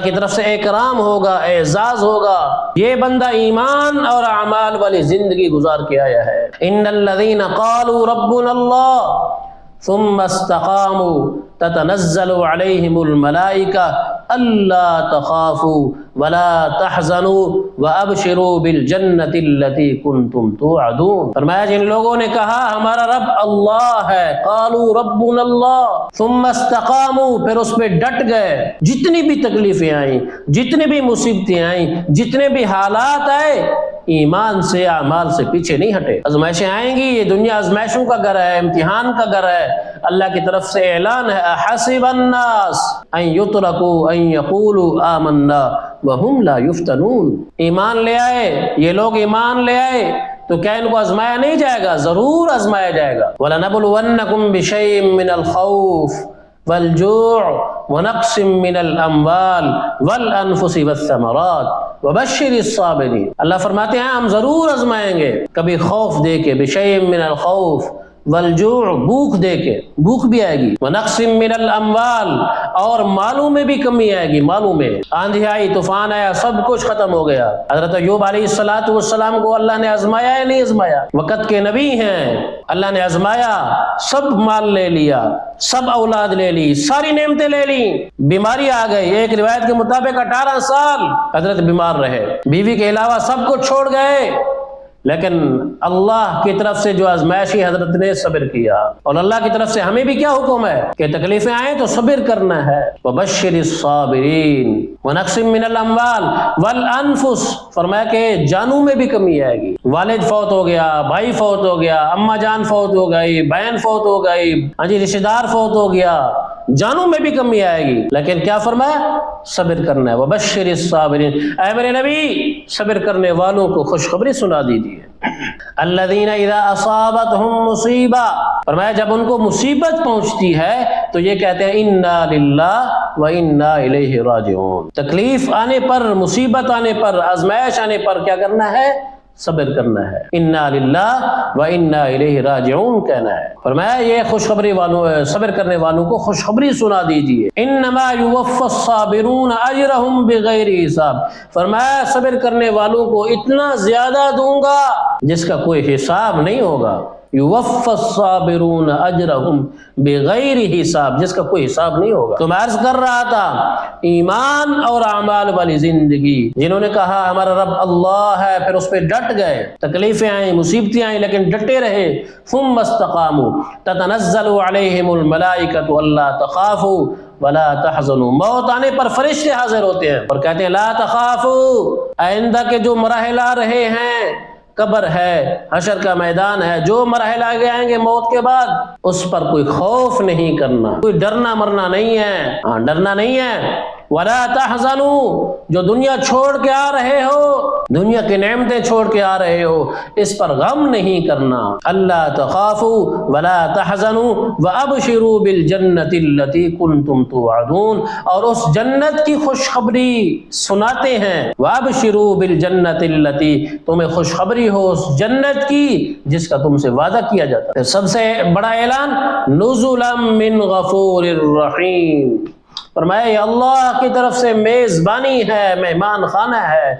کی طرف سے اکرام ہوگا، اعزاز ہوگا۔ یہ بندہ ایمان اور اعمال والی زندگی گزار کے آیا ہے۔ ان الذین قالوا ربنا اللہ ثم استقاموا تتنزل علیہم الملائکہ الا تخافوا ولا تحزنوا وابشروا بالجنۃ التی کنتم توعدون۔ فرمایا جن لوگوں نے کہا ہمارا رب اللہ ہے، قالوا ربنا اللہ، ثم استقاموا، پھر اس پہ ڈٹ گئے، جتنی بھی تکلیفیں آئیں، جتنی بھی مصیبتیں آئیں، جتنے بھی حالات آئے، ایمان سے اعمال سے پیچھے نہیں ہٹے۔ آزمائشیں آئیں گی، یہ دنیا آزمائشوں کا گھر ہے، امتحان کا گھر ہے۔ اللہ کی طرف سے اعلان ہے احسب الناس ان یترکوا ان یقولوا آمنا وهم لا یفتنون۔ ایمان لے آئے، یہ لوگ ایمان لے آئے تو کیا ان کو آزمایا نہیں جائے گا؟ ضرور آزمایا جائے گا۔ وَلَنَبْلُوَنَّكُمْ بِشَيْءٍ مِّنَ الْخَوْفِ وَالْجُوعِ وَنَقْصٍ مِّنَ الْأَمْوَالِ وَالْأَنفُسِ وَالثَّمَرَاتِ وَبَشِّرِ الصَّابِرِينَ۔ اللہ فرماتے ہیں ہم ضرور آزمائیں گے، کبھی خوف دے کے، بِشَيْءٍ مِّنَ الْخَوْفِ والجوع، بھوک دے کے، بھوک بھی آئے گی، ونقص من الاموال، اور مالوں میں بھی کمی آئے گی، مالوں میں آندھی آئی، طوفان آیا، سب کچھ ختم ہو گیا۔ حضرت ایوب علیہ السلام کو اللہ نے آزمایا یا نہیں آزمایا؟ وقت کے نبی ہیں، اللہ نے آزمایا، سب مال لے لیا، سب اولاد لے لی، ساری نعمتیں لے لی، بیماری آ گئی، ایک روایت کے مطابق 18 سال حضرت بیمار رہے، بیوی کے علاوہ سب کو چھوڑ گئے، لیکن اللہ کی طرف سے جو آزمائشی حضرت نے صبر کیا۔ اور اللہ کی طرف سے ہمیں بھی کیا حکم ہے کہ تکلیفیں آئیں تو صبر کرنا ہے۔ وَبَشِّرِ الصَّابِرِينَ وَنَقْصٍ مِّنَ الْأَمْوَالِ وَالْأَنفُسِ، فرمایا کہ جانوں میں بھی کمی آئے گی، والد فوت ہو گیا، بھائی فوت ہو گیا، اماں جان فوت ہو گئی، بہن فوت ہو گئی، رشتہ دار فوت ہو گیا، جانوں میں بھی کمی آئے گی، لیکن کیا فرمایا؟ صبر کرنا ہے۔ وَبَشِّرِ الصَّابِرِينَ، اے میرے نبی صبر کرنے والوں کو خوشخبری سنا دیجیے۔ الذین اذا اصابتہم مصیبہ، فرمایا جب ان کو مصیبت پہنچتی ہے تو یہ کہتے ہیں انا للہ و انا الیہ راجعون۔ تکلیف آنے پر، مصیبت آنے پر، آزمائش آنے پر کیا کرنا ہے؟ صبر کرنا ہے۔ انا للہ و انا الیہ راجعون کہنا ہے۔ فرمایا یہ خوشخبری والوں، صبر کرنے والوں کو خوشخبری سنا دیجیے۔ انما یوفی الصابرون اجرہم بغیر حساب، فرمایا صبر کرنے والوں کو اتنا زیادہ دوں گا جس کا کوئی حساب نہیں ہوگا۔ یوفی الصابرون اجرہم بغیر حساب، جس کا کوئی حساب نہیں ہوگا۔ تو میں عرض کر رہا تھا ایمان اور اعمال والی زندگی، جنہوں نے کہا ہمارا رب اللہ ہے، پھر اس پہ ڈٹ گئے، تکلیفیں آئیں، مصیبتیں آئیں، لیکن ڈٹے رہے، ثم استقاموا تتنزل علیہم الملائکۃ الا تخافوا ولا تحزنوا، موت آنے پر فرشتے حاضر ہوتے ہیں اور کہتے ہیں لا تخافوا، آئندہ کے جو مراحل آ رہے ہیں، قبر ہے، حشر کا میدان ہے، جو مراحل آگے آئیں گے موت کے بعد، اس پر کوئی خوف نہیں کرنا، کوئی ڈرنا مرنا نہیں ہے، ہاں ڈرنا نہیں ہے۔ ولا تحزنوا، جو دنیا چھوڑ کے آ رہے ہو، دنیا کی نعمتیں چھوڑ کے آ رہے ہو، اس پر غم نہیں کرنا۔ اللہ تخافوا ولا تحزنوا وابشروا بالجنۃ التی کنتم توعدون، اور اس جنت کی خوشخبری سناتے ہیں۔ وابشروا بالجنۃ التی، تمہیں خوشخبری ہو اس جنت کی جس کا تم سے وعدہ کیا جاتا ہے۔ سب سے بڑا اعلان نزلا من غفور الرحیم، فرمایا یہ اللہ کی طرف سے میزبانی ہے، مہمان خانہ ہے۔